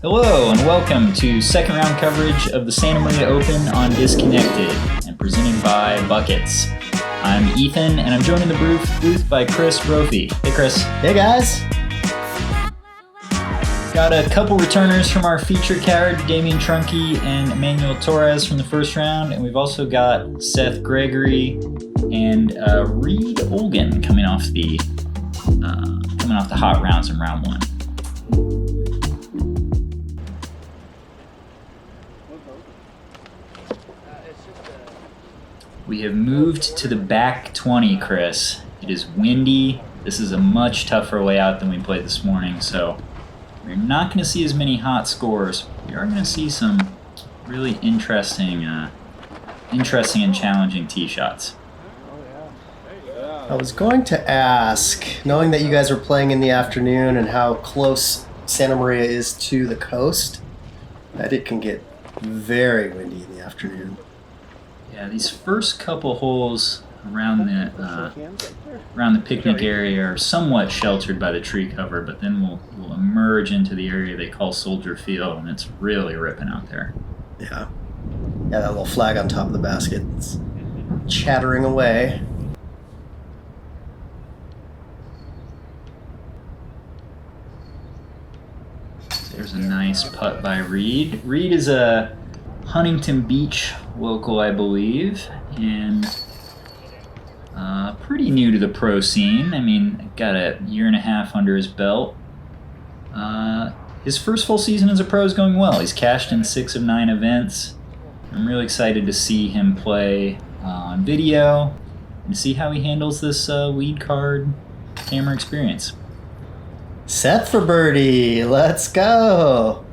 Hello and welcome to second round coverage of the Santa Maria Open on Disconnected and presented by Buckets. I'm Ethan and I'm joined in the booth by Chris Brophy. Hey Chris. Hey guys. Got a couple returners from our feature card, Damien Trunkey and Emmanuel Torres from the first round, and we've also got Seth Gregory and Reid Olgin coming off the hot rounds in round one. We have moved to the back 20, Chris. It is windy. This is a much tougher layout than we played this morning, so we're not going to see as many hot scores. We are going to see some really interesting and challenging tee shots. I was going to ask, knowing that you guys were playing in the afternoon and how close Santa Maria is to the coast, that it can get very windy in the afternoon. Yeah, these first couple holes around the picnic area are somewhat sheltered by the tree cover, but then we'll emerge into the area they call Soldier Field, and it's really ripping out there. Yeah, that little flag on top of the basket, it's chattering away. There's a nice putt by Reid. Reid is a Huntington Beach local, I believe, and pretty new to the pro scene. I mean, got a year and a half under his belt. His first full season as a pro is going well. He's cashed in 6 of 9 events. I'm really excited to see him play on video and see how he handles this lead card camera experience. Seth for birdie, let's go!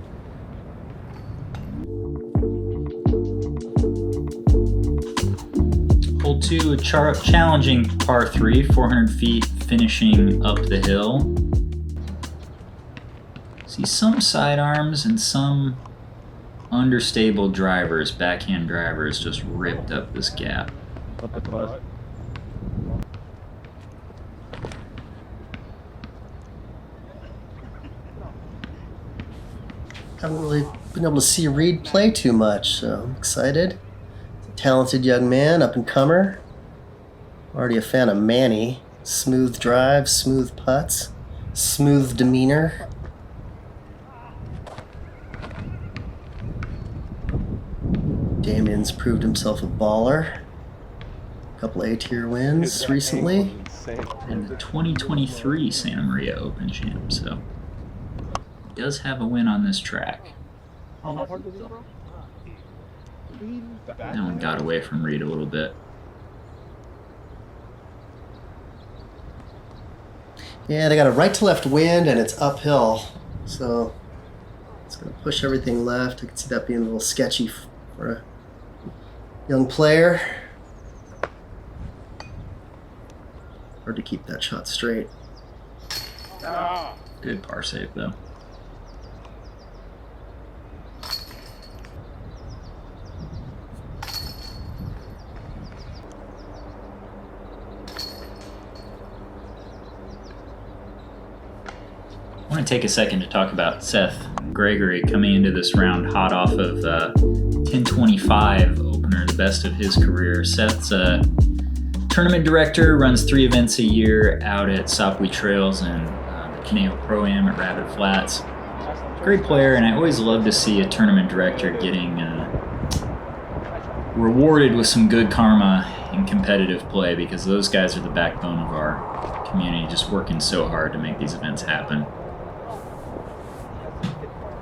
Hole 2, a challenging par 3, 400 feet finishing up the hill. See some sidearms and some understable drivers, backhand drivers, just ripped up this gap. Haven't really been able to see Reid play too much, so I'm excited. Talented young man, up-and-comer. Already a fan of Manny. Smooth drive, smooth putts, smooth demeanor. Damien's proved himself a baller. A couple A-tier wins recently. And the 2023 Santa Maria Open champ, so he does have a win on this track. That one got away from Reid a little bit. Yeah, they got a right to left wind and it's uphill, so it's going to push everything left. I can see that being a little sketchy for a young player. Hard to keep that shot straight. Good par save though. I want to take a second to talk about Seth Gregory coming into this round hot off of 1025 opener, the best of his career. Seth's a tournament director, runs 3 events a year out at Sapui Trails and the Caneo Pro-Am at Rabbit Flats. Great player, and I always love to see a tournament director getting rewarded with some good karma in competitive play, because those guys are the backbone of our community, just working so hard to make these events happen.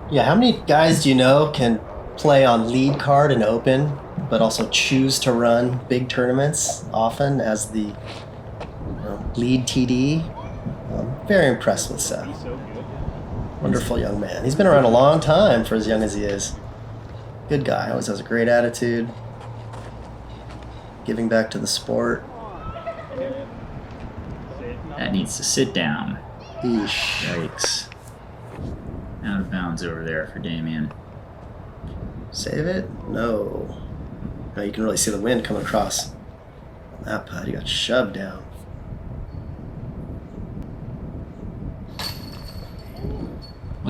Yeah, how many guys do you know can play on lead card and open, but also choose to run big tournaments often as the lead TD? I'm very impressed with Seth. Wonderful young man. He's been around a long time for as young as he is. Good guy, always has a great attitude. Giving back to the sport. That needs to sit down. Eesh. Yikes. Out of bounds over there for Damien. Save it? No. Now you can really see the wind coming across on that putt. He got shoved down.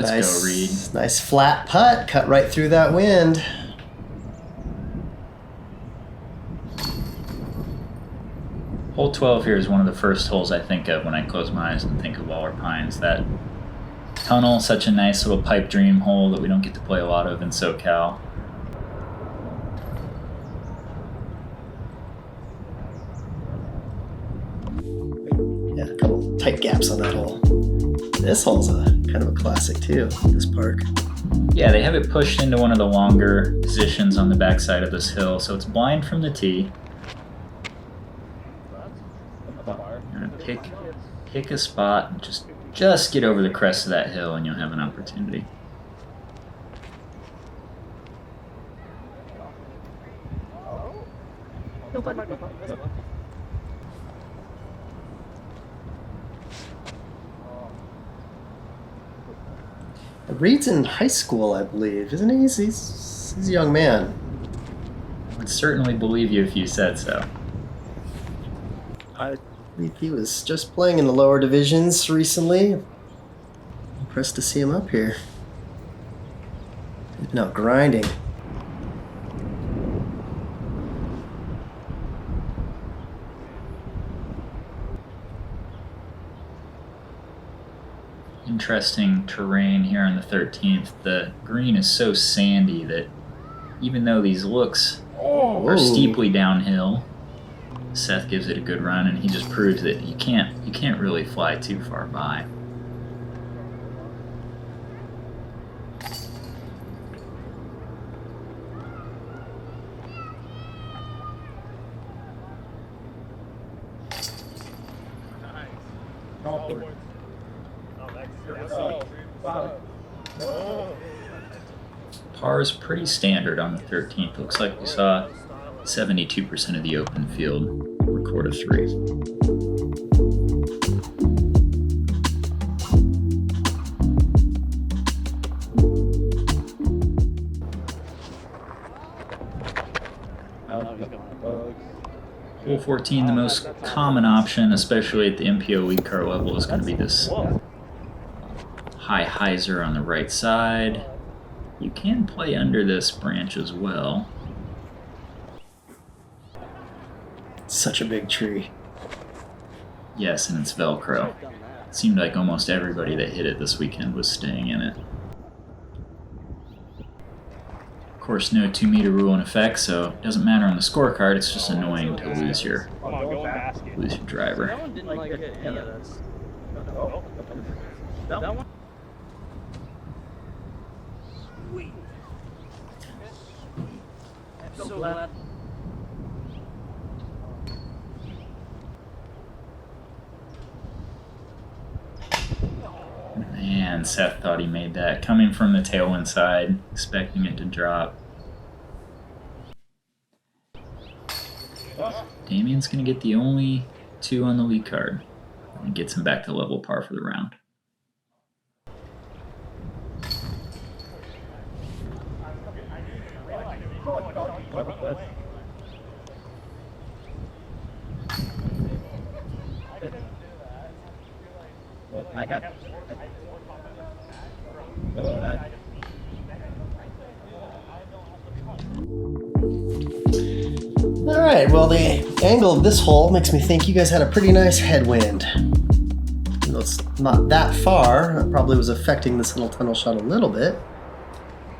Let's go, Reid. Nice flat putt, cut right through that wind. Hole 12 here is one of the first holes I think of when I close my eyes and think of Waller Pines. That tunnel, such a nice little pipe dream hole that we don't get to play a lot of in SoCal. Yeah, a couple tight gaps on that hole. This hole's kind of a classic too, this park. Yeah, they have it pushed into one of the longer positions on the backside of this hill, so it's blind from the tee. You're gonna pick a spot and just get over the crest of that hill and you'll have an opportunity. Reid's in high school, I believe, isn't he? He's a young man. I would certainly believe you if you said so. I believe he was just playing in the lower divisions recently. Impressed to see him up here. No, grinding. Interesting terrain here on the 13th. The green is so sandy that even though these looks are steeply downhill, Seth gives it a good run, and he just proves that you can't really fly too far by. Par is pretty standard on the 13th. Looks like we saw 72% of the open field record a 3. Hole 14, the most common option, especially at the MPO weak car level, is going to be this high hyzer on the right side. You can play under this branch as well. Such a big tree. Yes, and it's Velcro. It seemed like almost everybody that hit it this weekend was staying in it. Of course, no 2-meter rule in effect, so it doesn't matter on the scorecard. It's just annoying to lose your driver. Man, Seth thought he made that. Coming from the tailwind side, expecting it to drop. Damien's going to get the only 2 on the lead card. And gets him back to level par for the round. Alright, well, the angle of this hole makes me think you guys had a pretty nice headwind. Even though it's not that far, it probably was affecting this little tunnel shot a little bit.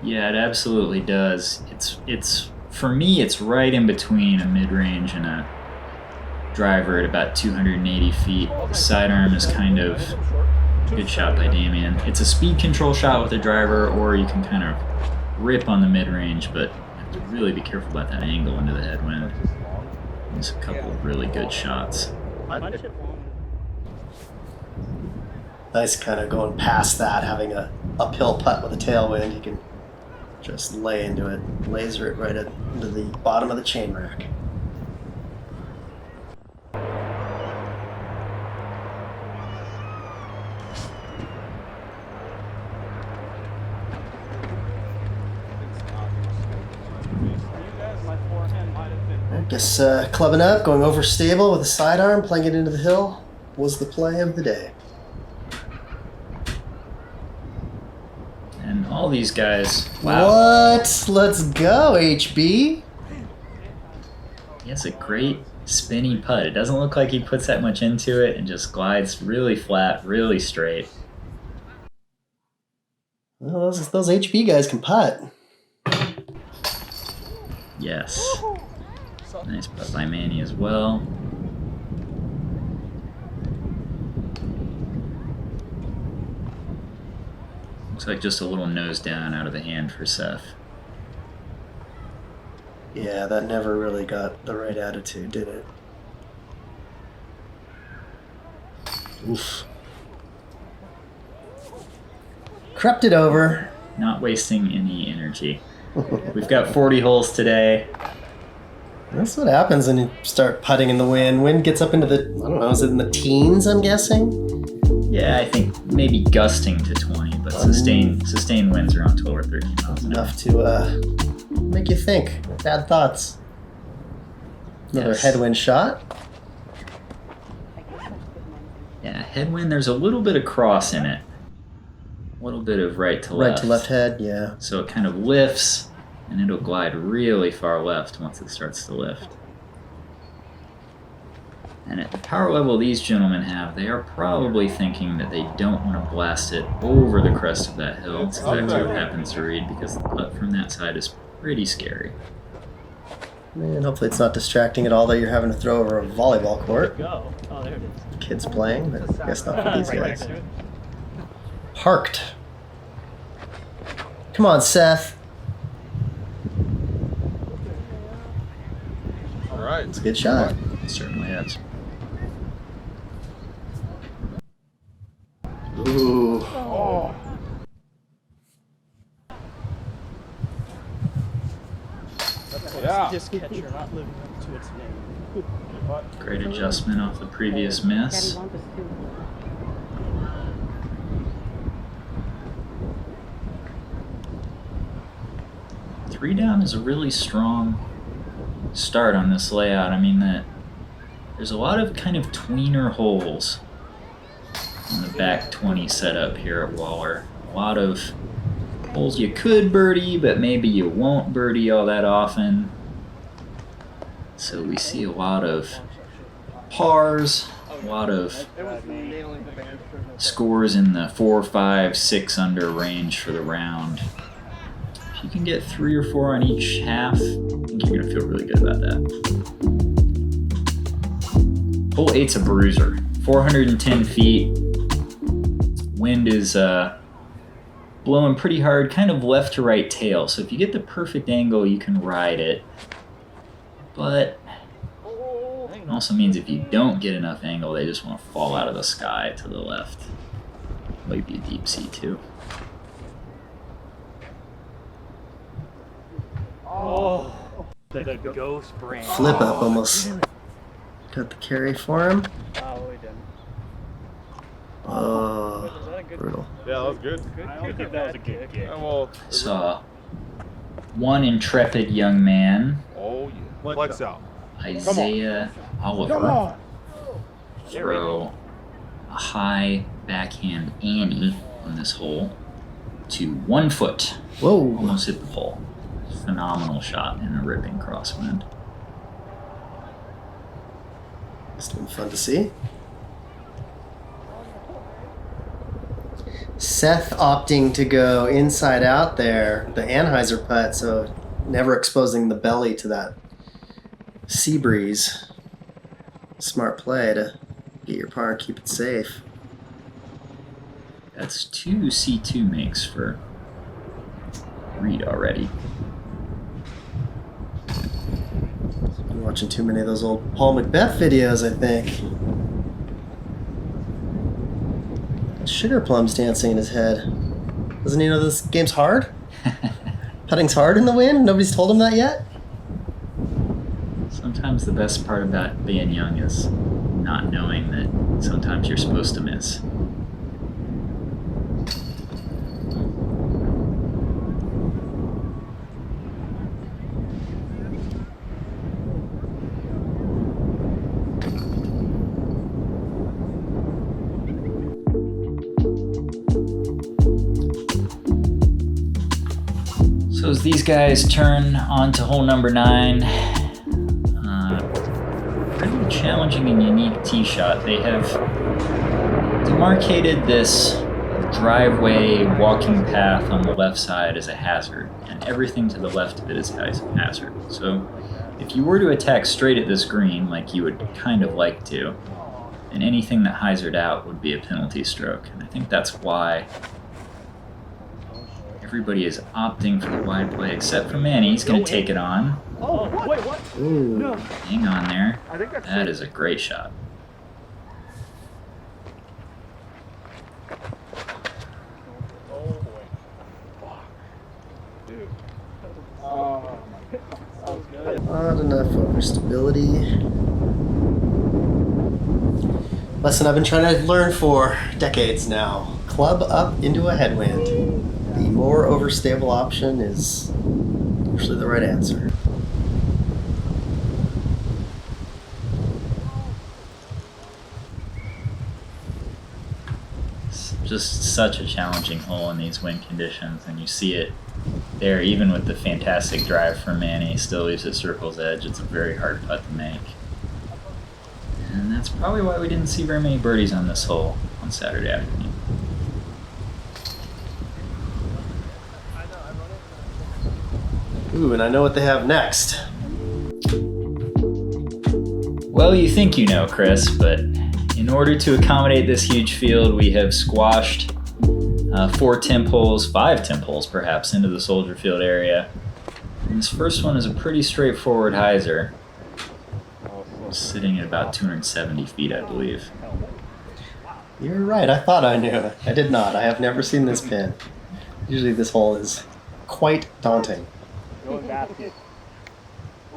Yeah, it absolutely does. It's for me, it's right in between a mid-range and a driver at about 280 feet. The sidearm is kind of a good shot by Damien. It's a speed control shot with a driver, or you can kind of rip on the mid-range, but you have to really be careful about that angle into the headwind. There's a couple of really good shots. Nice kind of going past that, having a uphill putt with a tailwind. You can just lay into it, laser it right into the bottom of the chain rack. I guess clubbing up, going over stable with a sidearm, playing it into the hill was the play of the day. All these guys. Wow. What? Let's go, HB. He has a great spinny putt. It doesn't look like he puts that much into it and just glides really flat, really straight. Well, those HB guys can putt. Yes. Nice putt by Manny as well. Looks like just a little nose down out of the hand for Seth. Yeah, that never really got the right attitude, did it? Oof. Crept it over. Not wasting any energy. We've got 40 holes today. That's what happens when you start putting in the wind. Wind gets up into the, I don't know, is it in the teens, I'm guessing? Yeah, I think maybe gusting to 20, but sustained winds around 12 or 13 miles an hour. Enough to make you think. Bad thoughts. Another Yes. headwind shot. Yeah, headwind, there's a little bit of cross in it. A little bit of right to left. Right to left head, yeah. So it kind of lifts, and it'll glide really far left once it starts to lift. And at the power level these gentlemen have, they are probably thinking that they don't want to blast it over the crest of that hill. It's exactly what happens to Reid, because the putt from that side is pretty scary. And hopefully it's not distracting at all that you're having to throw over a volleyball court. Go. Oh, there it is. Kids playing, but I guess not for these guys. Parked. Come on, Seth. All right. It's a good shot. It certainly is. Ooh. Oh. Yeah. This catcher not living up to its name. Great adjustment off the previous miss. Three down is a really strong start on this layout. I mean, there's a lot of kind of tweener holes on the back 20 setup here at Waller. A lot of holes you could birdie, but maybe you won't birdie all that often. So we see a lot of pars, a lot of scores in the 4, 5, 6 under range for the round. If you can get 3 or 4 on each half, I think you're gonna feel really good about that. Hole 8's a bruiser, 410 feet. Wind is blowing pretty hard, kind of left to right tail. So if you get the perfect angle, you can ride it. But it also means if you don't get enough angle, they just want to fall out of the sky to the left. Might be a deep sea too. Oh, the ghost brain. Flip up almost. Got the carry for him. Oh, we didn't. Oh, Was that a good? brutal. Yeah, that was good. I don't think that was a good kick. Yeah, well, Saw one intrepid young man, oh yeah. Flex out. Isaiah Oliver, throw a high backhand Annie on this hole to 1 foot. Whoa. Almost hit the pole. Phenomenal shot in a ripping crosswind. Must have been fun to see. Seth opting to go inside out there, the Anheuser putt, so never exposing the belly to that sea breeze. Smart play to get your par and keep it safe. That's 2 C2 makes for Reid already. Been watching too many of those old Paul Macbeth videos, I think. Sugar plums dancing in his head. Doesn't he know this game's hard? Putting's hard in the wind? Nobody's told him that yet? Sometimes the best part about being young is not knowing that sometimes you're supposed to miss. as these guys turn onto hole number 9, pretty challenging and unique tee shot. They have demarcated this driveway walking path on the left side as a hazard, and everything to the left of it is a hazard. So if you were to attack straight at this green, like you would kind of like to, then anything that hyzered out would be a penalty stroke. And I think that's why everybody is opting for the wide play, except for Manny. He's going to take it on. Oh, wait, what? Ooh. No. Hang on there. I think that's That is a great shot. Oh, boy. Fuck. Dude. Oh, my God. That was good. Not enough overstability. Lesson I've been trying to learn for decades now. Club up into a headwind. The more overstable option is usually the right answer. It's just such a challenging hole in these wind conditions, and you see it there even with the fantastic drive from Manny. Still leaves it circle's edge. It's a very hard putt to make. And that's probably why we didn't see very many birdies on this hole on Saturday afternoon. Ooh, and I know what they have next. Well, you think you know, Chris, but in order to accommodate this huge field, we have squashed 4 temp holes, 5 temp holes perhaps, into the Soldier Field area. And this first one is a pretty straightforward hyzer, sitting at about 270 feet, I believe. You're right, I thought I knew. I did not. I have never seen this pin. Usually this hole is quite daunting. Going basket.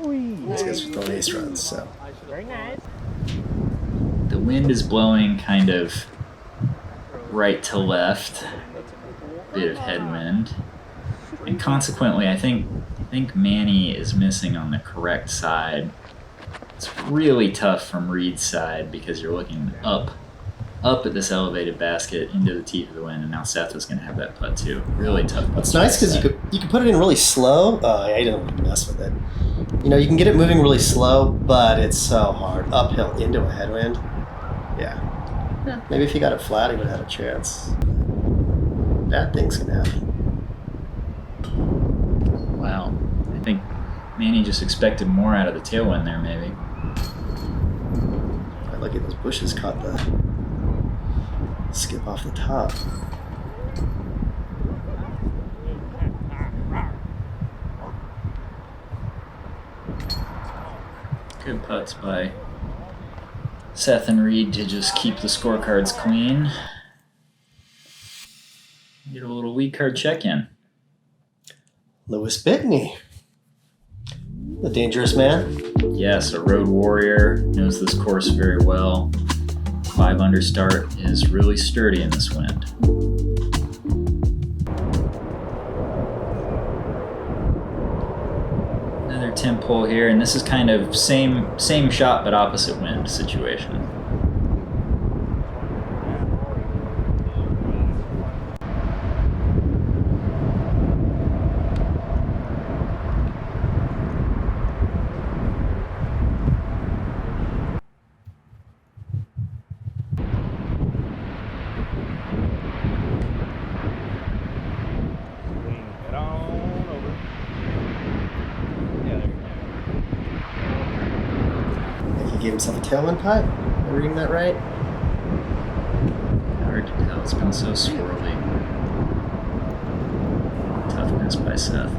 These guys are throwing ace runs, so. Very nice. The wind is blowing kind of right to left, a bit of headwind, and consequently I think Manny is missing on the correct side. It's really tough from Reid's side because you're looking up at this elevated basket into the teeth of the wind, and now Seth is going to have that putt too. Really tough putt. It's nice because you could put it in really slow. I don't mess with it. You know, you can get it moving really slow, but it's so hard. Uphill into a headwind. Yeah. Maybe if you got it flat, he would have had a chance. Bad things can happen. Wow. I think Manny just expected more out of the tailwind there, maybe. Look at those bushes caught the skip off the top. Good putts by Seth and Reid to just keep the scorecards clean. Get a little lead card check-in. Lewis Bitney, the dangerous man. Yes, a road warrior, knows this course very well. 5 under start is really sturdy in this wind. Another temp hole here, and this is kind of same shot but opposite wind situation. Get on over. Yeah, there you I think he gave himself a tailwind putt. Am I reading that right? Hard to tell, it's been so swirly. Toughness by Seth.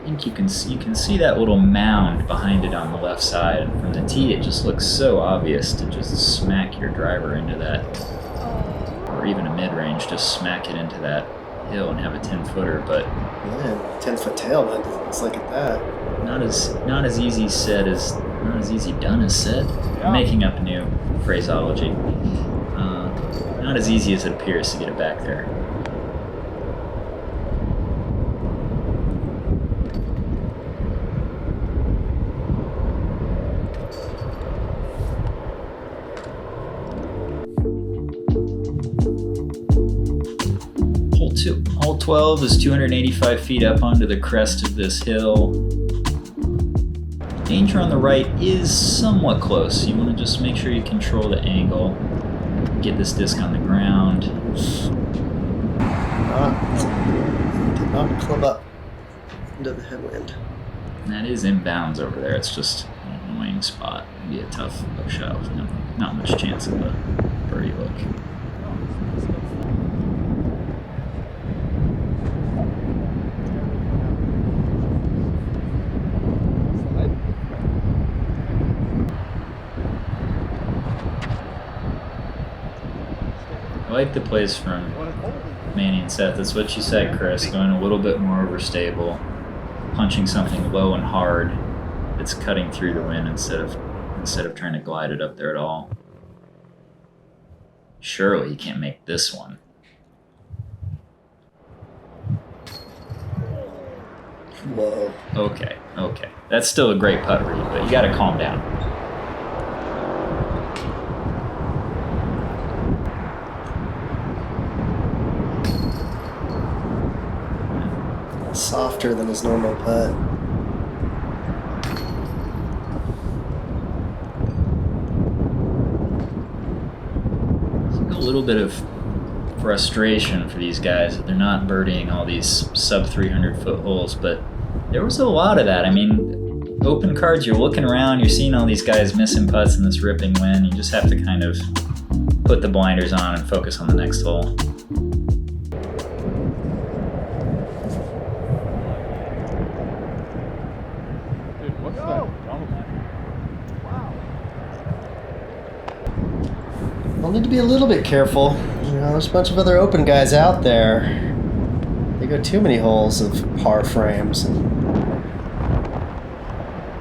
I think you can see that little mound behind it on the left side. From the tee, it just looks so obvious to just smack your driver into that, or even a mid-range, just smack it into that hill and have a 10-footer. But Yeah, 10-foot tailwind. Let's look at that. not as easy said as not as easy done as said. Yeah. I'm making up new phraseology. Not as easy as it appears to get it back there. Hole 12 is 285 feet up onto the crest of this hill. Danger on the right is somewhat close. You want to just make sure you control the angle. Get this disc on the ground. Did not club up into the headwind. And that is inbounds over there. It's just an annoying spot. It'd be a tough hook shot with not much chance of a birdie look. I like the plays from Manny and Seth. That's what you said, Chris. Going a little bit more overstable, punching something low and hard. It's cutting through the wind instead of trying to glide it up there at all. Surely you can't make this one. Whoa. Okay. That's still a great putt, Reid, but you got to calm down. Softer than his normal putt. A little bit of frustration for these guys that they're not birdieing all these sub 300 foot holes, but there was a lot of that. I mean, open cards, you're looking around, you're seeing all these guys missing putts in this ripping wind. You just have to kind of put the blinders on and focus on the next hole. I'll need to be a little bit careful. You know, there's a bunch of other open guys out there. They go too many holes of par frames and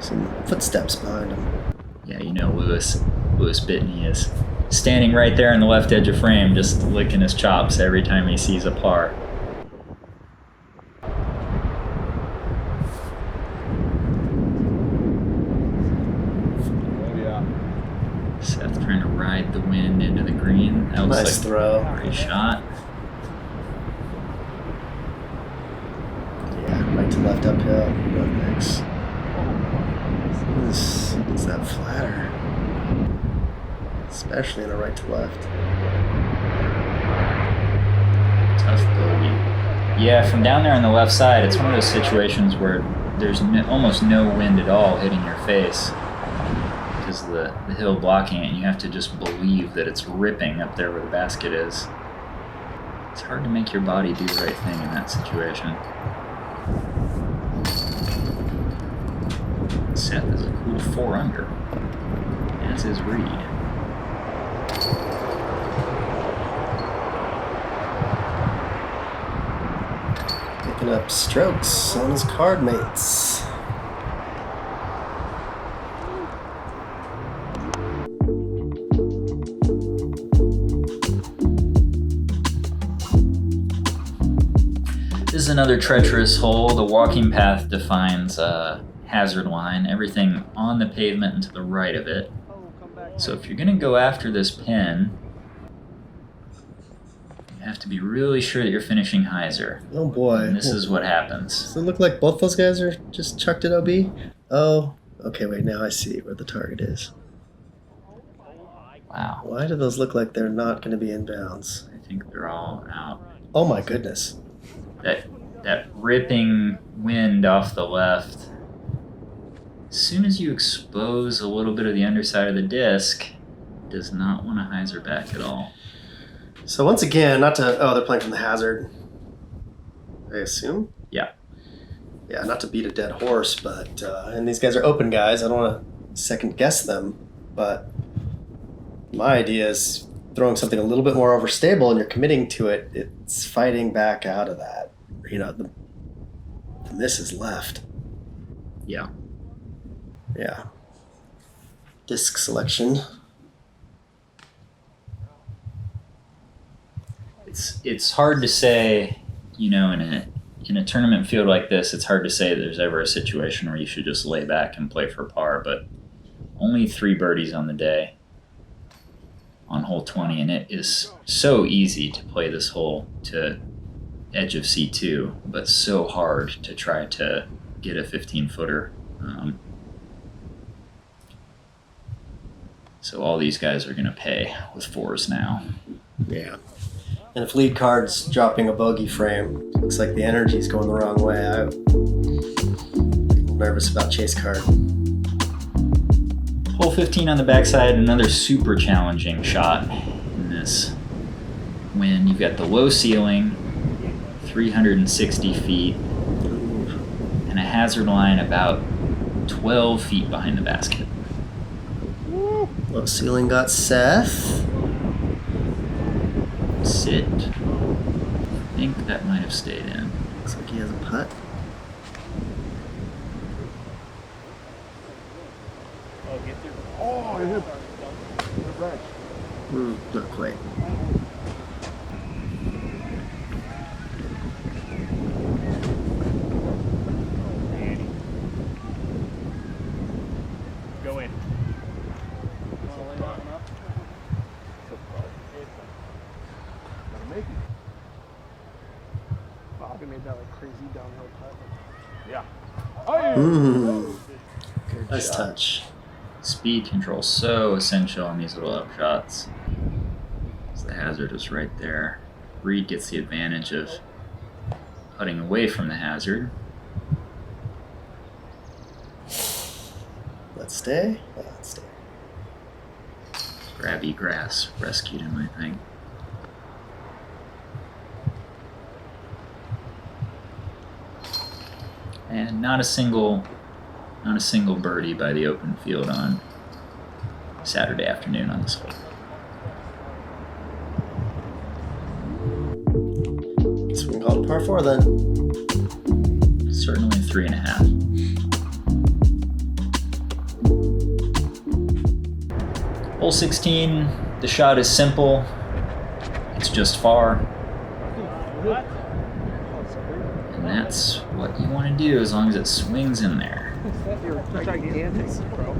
some footsteps behind them. Yeah, you know Lewis Bitney is standing right there on the left edge of frame, just licking his chops every time he sees a par. Seth trying to ride the wind into the green. That looks Nice like throw. a great shot. Yeah, right to left uphill. No thanks. Is that flatter? Especially in a right to left. Tough bogey. Yeah, from down there on the left side, it's one of those situations where there's almost no wind at all hitting your face because the hill blocking it, and you have to just believe that it's ripping up there where the basket is. It's hard to make your body do the right thing in that situation. Seth is a cool 4 under, as is Reid. Picking up strokes on his card mates. This is another treacherous hole. The walking path defines a hazard line, everything on the pavement and to the right of it. So if you're going to go after this pin, you have to be really sure that you're finishing hyzer. Oh boy. And this is what happens. Does it look like both those guys are just chucked at OB? Oh, okay, wait, now I see where the target is. Wow. Why do those look like they're not going to be in bounds? I think they're all out. Oh my goodness. That ripping wind off the left. As soon as you expose a little bit of the underside of the disc, it does not want to hyzer back at all. So once again, not to... Oh, they're playing from the hazard, I assume? Yeah. Yeah, not to beat a dead horse, but... and these guys are open guys. I don't want to second guess them, but my idea is throwing something a little bit more overstable and you're committing to it, it's fighting back out of that. You know, the miss is left. Yeah. Yeah. Disc selection. It's hard to say, you know, in a tournament field like this, it's hard to say there's ever a situation where you should just lay back and play for par, but only 3 birdies on the day on hole 20, and it is so easy to play this hole to edge of C2, but so hard to try to get a 15-footer. So all these guys are going to pay with 4s now. Yeah. And if lead card's dropping a bogey frame, looks like the energy's going the wrong way. I'm a little nervous about chase card. Hole 15 on the backside, another super challenging shot in this wind. You've got the low ceiling, 360 feet, and a hazard line about 12 feet behind the basket. Low ceiling got Seth. Sit. I think that might have stayed in. Looks like he has a putt. Oh, get through. Oh, it hit the branch. Not quite. Go in. Bobby made that like crazy downhill putt. Yeah. Good nice shot. touch. Speed control so essential on these little up shots. So the hazard is right there. Reid gets the advantage of putting away from the hazard. Let's stay. Yeah, let's stay. Grabby grass rescued him, I think. And not a single birdie by the open field on Saturday afternoon on this hole. Swing called par 4 then. Certainly 3.5. Hole 16, the shot is simple. It's just far. What? And that's what you want to do as long as it swings in there. You're gigantic, bro.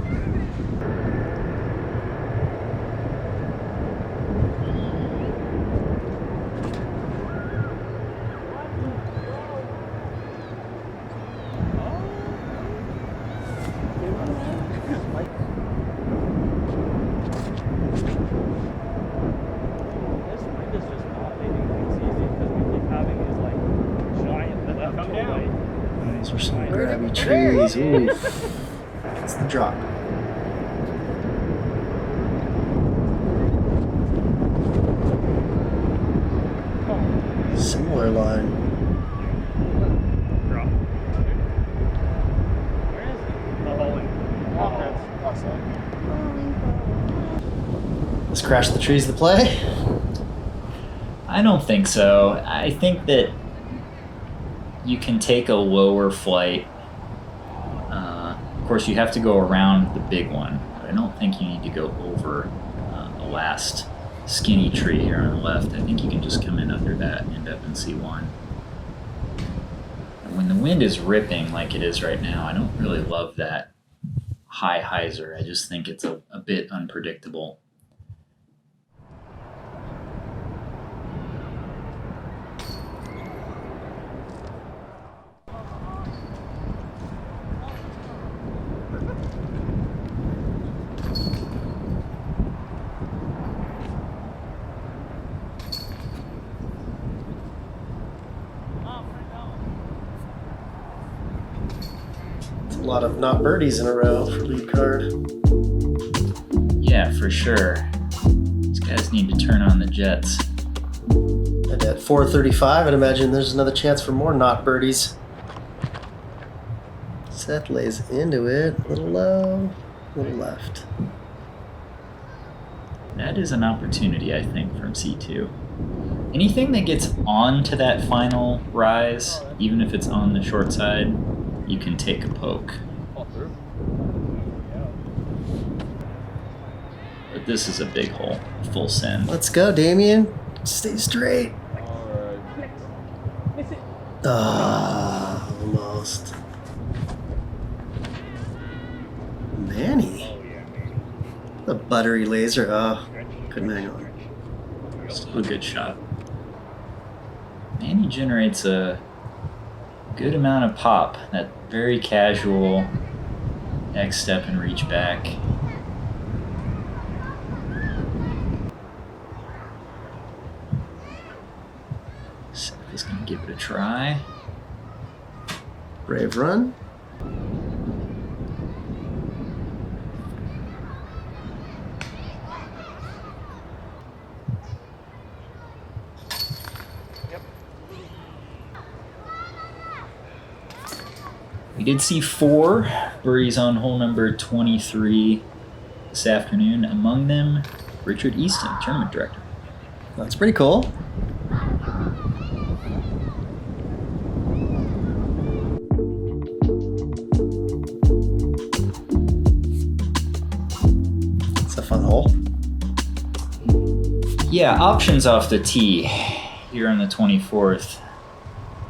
This wind is just not making things easy because we keep having these like giant left Come to down. right. Those are some grabby trees. Ooh. It's the drop. Similar line. Drop. Where is it? The hole in. Let's crash the trees to play. I don't think so. I think that you can take a lower flight. Of course, you have to go around the big one, but I don't think you need to go over the last skinny tree here on the left. I think you can just come in under that and end up in C1. And when the wind is ripping like it is right now, I don't really love that high hyzer. I just think it's a bit unpredictable. A lot of not birdies in a row for lead card. Yeah, for sure. These guys need to turn on the jets. And at 4:35, I'd imagine there's another chance for more not birdies. Seth lays into it. A little low, a little left. That is an opportunity, I think, from C2. Anything that gets onto that final rise, even if it's on the short side, you can take a poke. But this is a big hole, full send. Let's go, Damien. Stay straight. Ah, almost. Manny. The buttery laser. Oh, couldn't hang on. Still a good shot. And he generates a good amount of pop. That very casual X step and reach back. Seth is going to give it a try. Brave run. We did see 4 birdies on hole number 23 this afternoon. Among them, Richard Easton, tournament director. That's pretty cool. It's a fun hole. Yeah, options off the tee here on the 24th.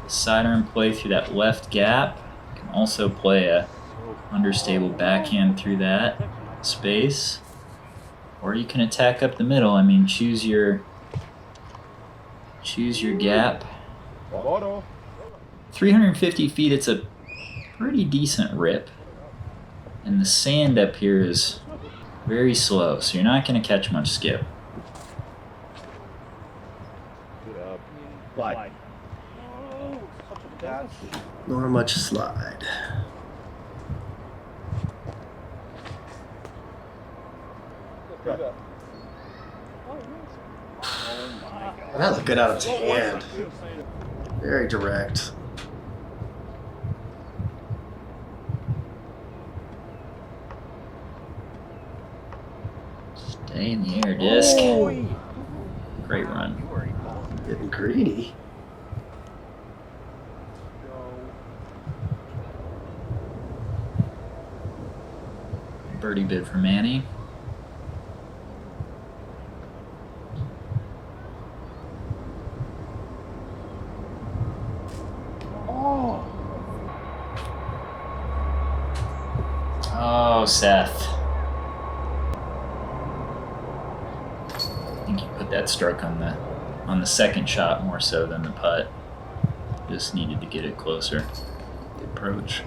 Sidearm play through that left gap. Can also play a understable backhand through that space. Or you can attack up the middle. I mean, choose your gap. 350 feet, it's a pretty decent rip. And the sand up here is very slow, so you're not going to catch much skip. Slide. Nor much slide. And that looked good out of his hand. Very direct. Stay in the air, disc. Great run. Getting greedy. Birdie bid for Manny. Oh, Seth. I think you put that stroke on the second shot more so than the putt. Just needed to get it closer. The approach.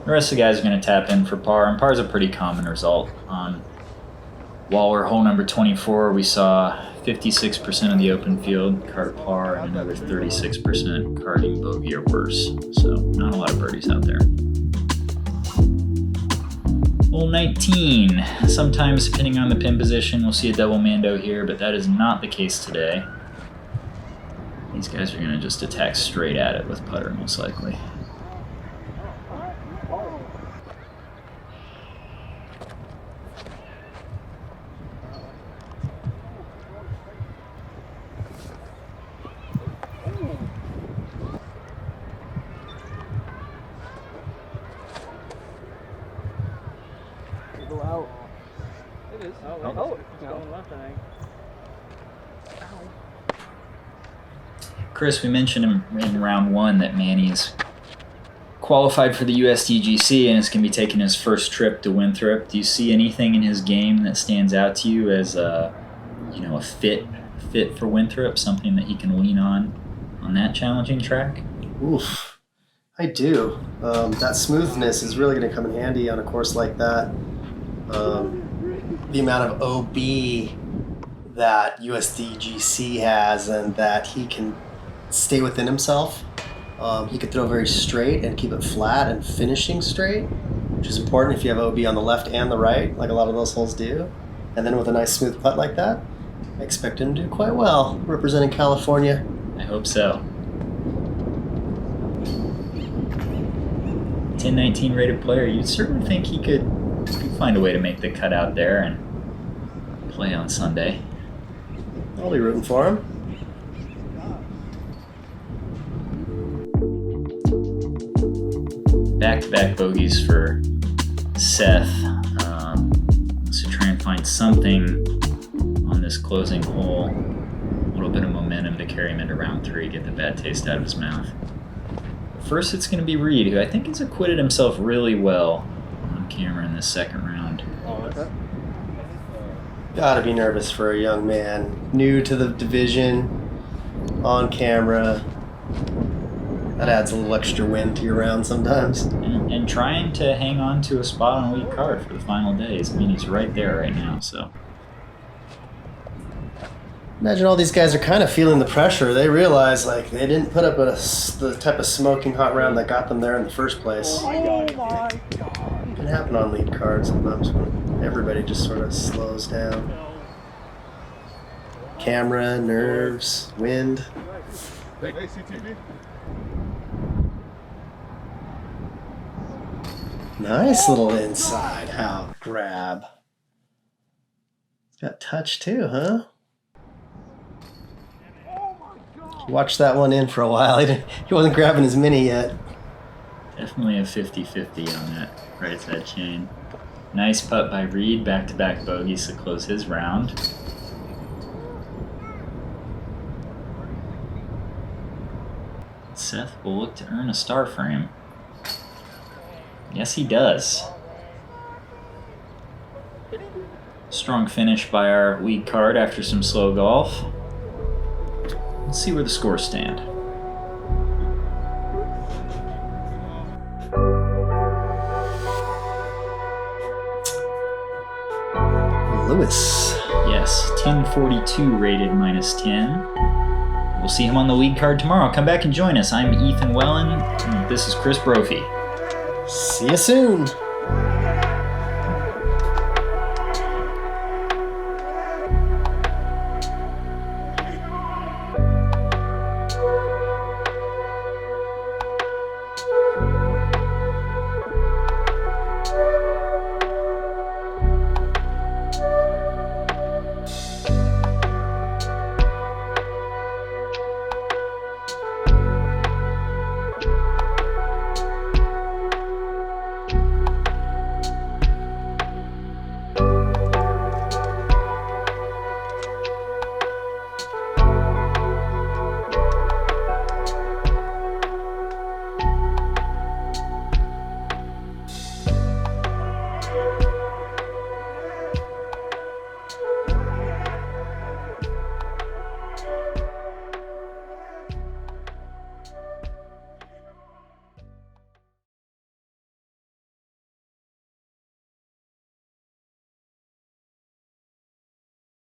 The rest of the guys are going to tap in for par, and par is a pretty common result. On Waller, hole number 24, we saw 56% of the open field cart par and another 36% carting bogey or worse. So not a lot of birdies out there. Hole 19. Sometimes, depending on the pin position, we'll see a double Mando here, but that is not the case today. These guys are going to just attack straight at it with putter, most likely. Go out. It is. Oh, It's going left, I think. Chris, we mentioned in round 1 that Manny's qualified for the USDGC and is going to be taking his first trip to Winthrop. Do you see anything in his game that stands out to you as a fit for Winthrop, something that he can lean on that challenging track? Oof. I do. That smoothness is really going to come in handy on a course like that. The amount of OB that USDGC has and that he can stay within himself. He could throw very straight and keep it flat and finishing straight, which is important if you have OB on the left and the right, like a lot of those holes do. And then with a nice smooth putt like that, I expect him to do quite well representing California. I hope so. 10-19 rated player, you'd certainly think he could find a way to make the cut out there and play on Sunday. I'll be rooting for him. Back-to-back bogeys for Seth. So try and find something on this closing hole. A little bit of momentum to carry him into round 3, get the bad taste out of his mouth. First, it's going to be Reid, who I think has acquitted himself really well on camera in this second round. Gotta be nervous for a young man, new to the division. on camera. That adds a little extra wind to your round sometimes. And trying to hang on to a spot on lead card for the final days. I mean, he's right there right now, so. Imagine all these guys are kind of feeling the pressure. They realize, like, they didn't put up the type of smoking hot round that got them there in the first place. Oh my god. It can happen on lead cards sometimes when everybody just sort of slows down. Camera, nerves, wind. Nice little inside out grab. Got touch too, huh? Watch that one in for a while. He wasn't grabbing his mini yet. Definitely a 50-50 on that right side chain. Nice putt by Reid, back-to-back bogeys to close his round. Seth will look to earn a star frame. Yes, he does. Strong finish by our lead card after some slow golf. Let's see where the scores stand. Lewis. Yes, 1042 rated -10. We'll see him on the lead card tomorrow. Come back and join us. I'm Ethan Wellin, and this is Chris Brophy. See you soon.